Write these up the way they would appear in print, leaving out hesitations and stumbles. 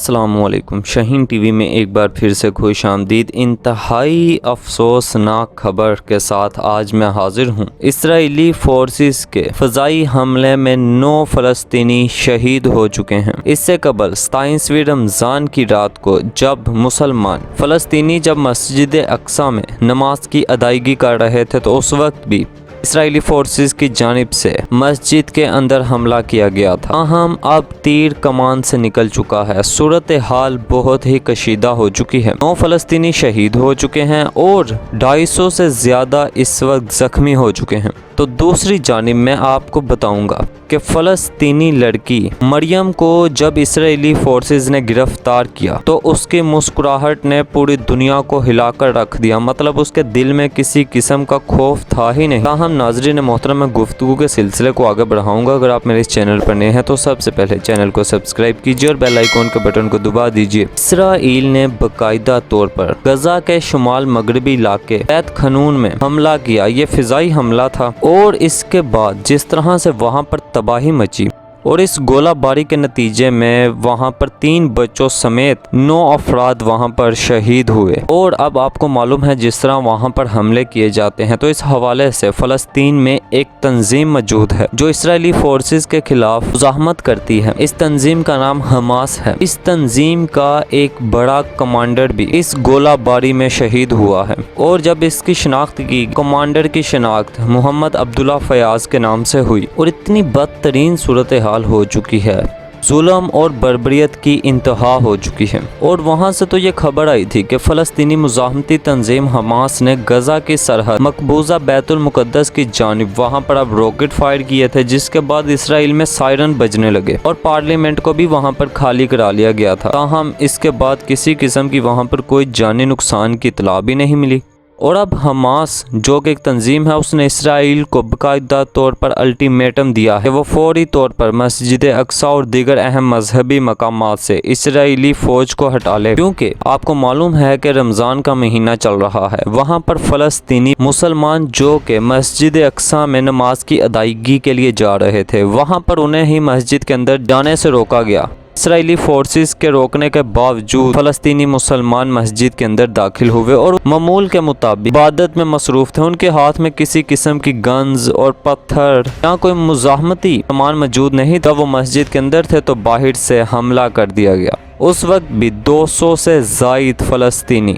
السلام علیکم۔ شاہین T V میں ایک بار پھر سے خوش آمدید۔ انتہائی افسوسناک خبر کے ساتھ آج میں حاضر ہوں۔ اسرائیلی فورسز کے فضائی حملے میں 9 فلسطینی شہید ہو چکے ہیں۔ اس سے قبل 27ویں رمضان کی رات کو جب مسلمان فلسطینی مسجد اقصی میں نماز کی ادائیگی کر رہے تھے تو اس وقت بھی اسرائیلی فورسز کی جانب سے مسجد کے اندر حملہ کیا گیا تھا۔ تاہم اب تیر کمان سے نکل چکا ہے۔ صورتحال بہت ہی کشیدہ ہو چکی ہے۔ 9 فلسطینی شہید ہو چکے ہیں اور 250 سے زیادہ اس وقت زخمی ہو چکے ہیں۔ تو دوسری جانب میں آپ کو بتاؤں گا کہ فلسطینی لڑکی مریم کو جب اسرائیلی فورسز نے گرفتار کیا تو اس کی مسکراہٹ نے پوری دنیا کو ہلا کر رکھ دیا، مطلب اس کے دل میں کسی قسم کا خوف تھا ہی نہیں۔ تاہم ناظرین محترم، میں گفتگو کے سلسلے کو آگے بڑھاؤں گا۔ اگر آپ میرے اس چینل پر نئے ہیں تو سب سے پہلے چینل کو سبسکرائب کیجیے اور بیل آئیکن کے بٹن کو دبا دیجیے۔ اسرائیل نے باقاعدہ طور پر غزہ کے شمال مغربی علاقے بیت خنون میں حملہ کیا۔ یہ فضائی حملہ تھا اور اس کے بعد جس طرح سے وہاں پر تباہی مچی اور اس گولہ باری کے نتیجے میں وہاں پر 3 بچوں سمیت 9 افراد وہاں پر شہید ہوئے۔ اور اب آپ کو معلوم ہے جس طرح وہاں پر حملے کیے جاتے ہیں، تو اس حوالے سے فلسطین میں ایک تنظیم موجود ہے جو اسرائیلی فورسز کے خلاف مزاحمت کرتی ہے۔ اس تنظیم کا نام حماس ہے۔ اس تنظیم کا ایک بڑا کمانڈر بھی اس گولہ باری میں شہید ہوا ہے، اور جب اس کی شناخت کی، کمانڈر کی شناخت محمد عبداللہ فیاض کے نام سے ہوئی اور اتنی بدترین صورتحال ہو چکی ہے، ظلم اور بربریت کی انتہا ہو چکی ہے۔ اور وہاں سے تو یہ خبر آئی تھی کہ فلسطینی مزاحمتی تنظیم حماس نے غزہ کی سرحد مقبوضہ بیت المقدس کی جانب وہاں پر اب راکٹ فائر کیے تھے، جس کے بعد اسرائیل میں سائرن بجنے لگے اور پارلیمنٹ کو بھی وہاں پر خالی کرا لیا گیا تھا۔ تاہم اس کے بعد کسی قسم کی وہاں پر کوئی جانی نقصان کی اطلاع بھی نہیں ملی۔ اور اب حماس جو کہ ایک تنظیم ہے، اس نے اسرائیل کو باقاعدہ طور پر الٹیمیٹم دیا ہے کہ وہ فوری طور پر مسجد اقصی اور دیگر اہم مذہبی مقامات سے اسرائیلی فوج کو ہٹا لے، کیونکہ آپ کو معلوم ہے کہ رمضان کا مہینہ چل رہا ہے۔ وہاں پر فلسطینی مسلمان جو کہ مسجد اقصی میں نماز کی ادائیگی کے لیے جا رہے تھے، وہاں پر انہیں ہی مسجد کے اندر جانے سے روکا گیا۔ اسرائیلی فورسز کے روکنے کے باوجود فلسطینی مسلمان مسجد کے اندر داخل ہوئے اور معمول کے مطابق عبادت میں مصروف تھے۔ ان کے ہاتھ میں کسی قسم کی گنز اور پتھر یا کوئی مزاحمتی سامان موجود نہیں تھا۔ وہ مسجد کے اندر تھے تو باہر سے حملہ کر دیا گیا۔ اس وقت بھی 200 سے زائد فلسطینی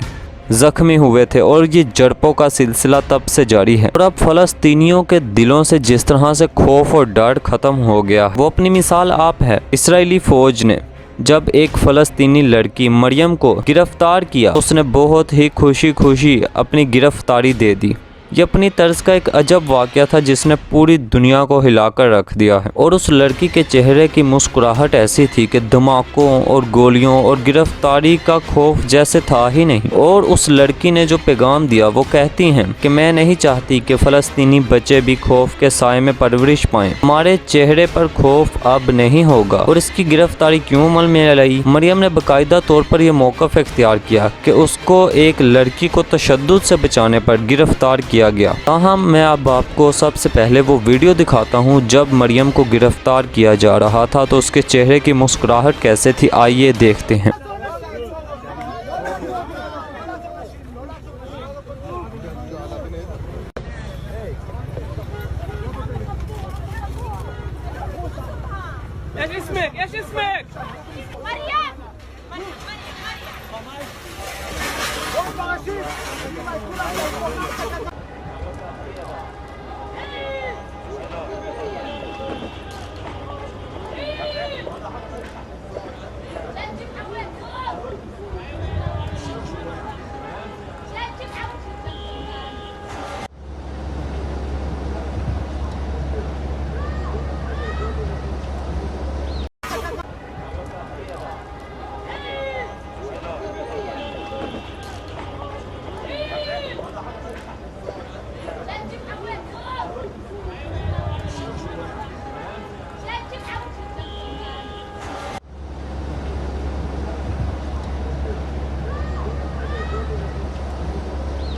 زخمی ہوئے تھے اور یہ جھڑپوں کا سلسلہ تب سے جاری ہے۔ اور اب فلسطینیوں کے دلوں سے جس طرح سے خوف اور ڈر ختم ہو گیا، وہ اپنی مثال آپ ہے۔ اسرائیلی فوج نے جب ایک فلسطینی لڑکی مریم کو گرفتار کیا، اس نے بہت ہی خوشی اپنی گرفتاری دے دی۔ یہ اپنی طرز کا ایک عجب واقعہ تھا جس نے پوری دنیا کو ہلا کر رکھ دیا ہے۔ اور اس لڑکی کے چہرے کی مسکراہٹ ایسی تھی کہ دھماکوں اور گولیوں اور گرفتاری کا خوف جیسے تھا ہی نہیں۔ اور اس لڑکی نے جو پیغام دیا، وہ کہتی ہیں کہ میں نہیں چاہتی کہ فلسطینی بچے بھی خوف کے سائے میں پرورش پائیں۔ ہمارے چہرے پر خوف اب نہیں ہوگا۔ اور اس کی گرفتاری کیوں عمل میں لائی؟ مریم نے باقاعدہ طور پر یہ موقف اختیار کیا کہ اس کو ایک لڑکی کو تشدد سے بچانے پر گرفتار کیا گیا۔ تاہم میں اب آپ کو سب سے پہلے وہ ویڈیو دکھاتا ہوں جب مریم کو گرفتار کیا جا رہا تھا تو اس کے چہرے کی مسکراہٹ کیسے تھی، آئیے دیکھتے ہیں۔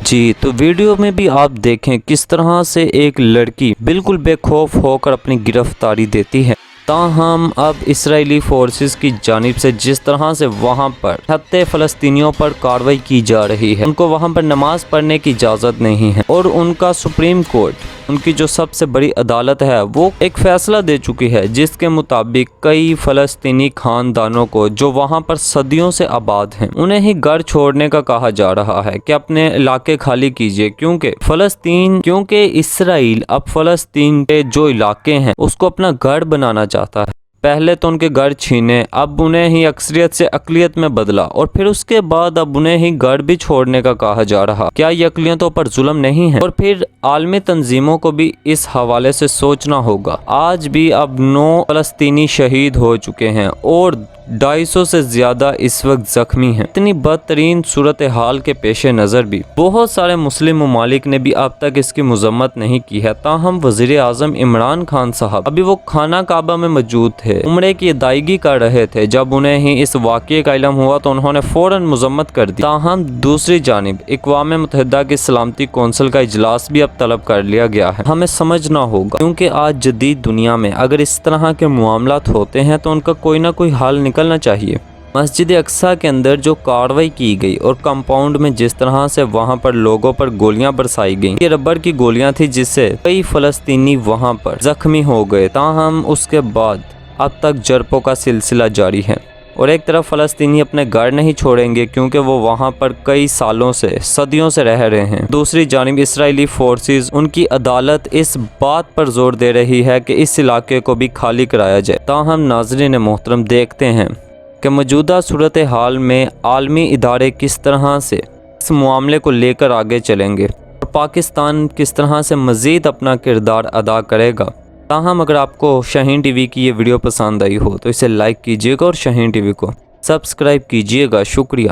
جی تو ویڈیو میں بھی آپ دیکھیں کس طرح سے ایک لڑکی بالکل بے خوف ہو کر اپنی گرفتاری دیتی ہے۔ تاہم اب اسرائیلی فورسز کی جانب سے جس طرح سے وہاں پر چھتے فلسطینیوں پر کارروائی کی جا رہی ہے، ان کو وہاں پر نماز پڑھنے کی اجازت نہیں ہے، اور ان کا سپریم کورٹ، ان کی جو سب سے بڑی عدالت ہے، وہ ایک فیصلہ دے چکی ہے جس کے مطابق کئی فلسطینی خاندانوں کو جو وہاں پر صدیوں سے آباد ہیں، انہیں ہی گھر چھوڑنے کا کہا جا رہا ہے کہ اپنے علاقے خالی کیجیے، کیونکہ اسرائیل اب فلسطین کے جو علاقے ہیں اس کو اپنا گھر بنانا چاہتا ہے۔ پہلے تو ان کے گھر چھینے، اب انہیں ہی اکثریت سے اقلیت میں بدلا، اور پھر اس کے بعد اب انہیں ہی گھر بھی چھوڑنے کا کہا جا رہا۔ کیا یہ اقلیتوں پر ظلم نہیں ہے؟ اور پھر عالمی تنظیموں کو بھی اس حوالے سے سوچنا ہوگا۔ آج بھی اب 9 فلسطینی شہید ہو چکے ہیں اور 250 سے زیادہ اس وقت زخمی ہیں۔ اتنی بدترین صورتحال کے پیش نظر بھی بہت سارے مسلم ممالک نے بھی اب تک اس کی مذمت نہیں کی ہے، تاہم وزیر اعظم عمران خان صاحب ابھی وہ خانہ کعبہ میں موجود تھے، عمرے کی ادائیگی کر رہے تھے، جب انہیں ہی اس واقعے کا علم ہوا تو انہوں نے فوراً مذمت کر دی۔ تاہم دوسری جانب اقوام متحدہ کی سلامتی کونسل کا اجلاس بھی اب طلب کر لیا گیا ہے۔ ہمیں سمجھنا ہوگا، کیونکہ آج جدید دنیا میں اگر اس طرح کے معاملات ہوتے ہیں تو ان کا کوئی نہ کوئی حل نکلنا چاہیے۔ مسجد اقصیٰ کے اندر جو کارروائی کی گئی اور کمپاؤنڈ میں جس طرح سے وہاں پر لوگوں پر گولیاں برسائی گئیں، یہ ربر کی گولیاں تھی جس سے کئی فلسطینی وہاں پر زخمی ہو گئے، تاہم اس کے بعد اب تک جرپوں کا سلسلہ جاری ہے، اور ایک طرف فلسطینی اپنے گھر نہیں چھوڑیں گے کیونکہ وہ وہاں پر کئی سالوں سے، صدیوں سے رہ رہے ہیں۔ دوسری جانب اسرائیلی فورسز، ان کی عدالت اس بات پر زور دے رہی ہے کہ اس علاقے کو بھی خالی کرایا جائے۔ تاہم ناظرین محترم، دیکھتے ہیں کہ موجودہ صورتحال میں عالمی ادارے کس طرح سے اس معاملے کو لے کر آگے چلیں گے، اور پاکستان کس طرح سے مزید اپنا کردار ادا کرے گا۔ تاہم اگر آپ کو شاہین ٹی وی کی یہ ویڈیو پسند آئی ہو تو اسے لائک کیجیے گا اور شاہین ٹی وی کو سبسکرائب کیجیے گا۔ شکریہ۔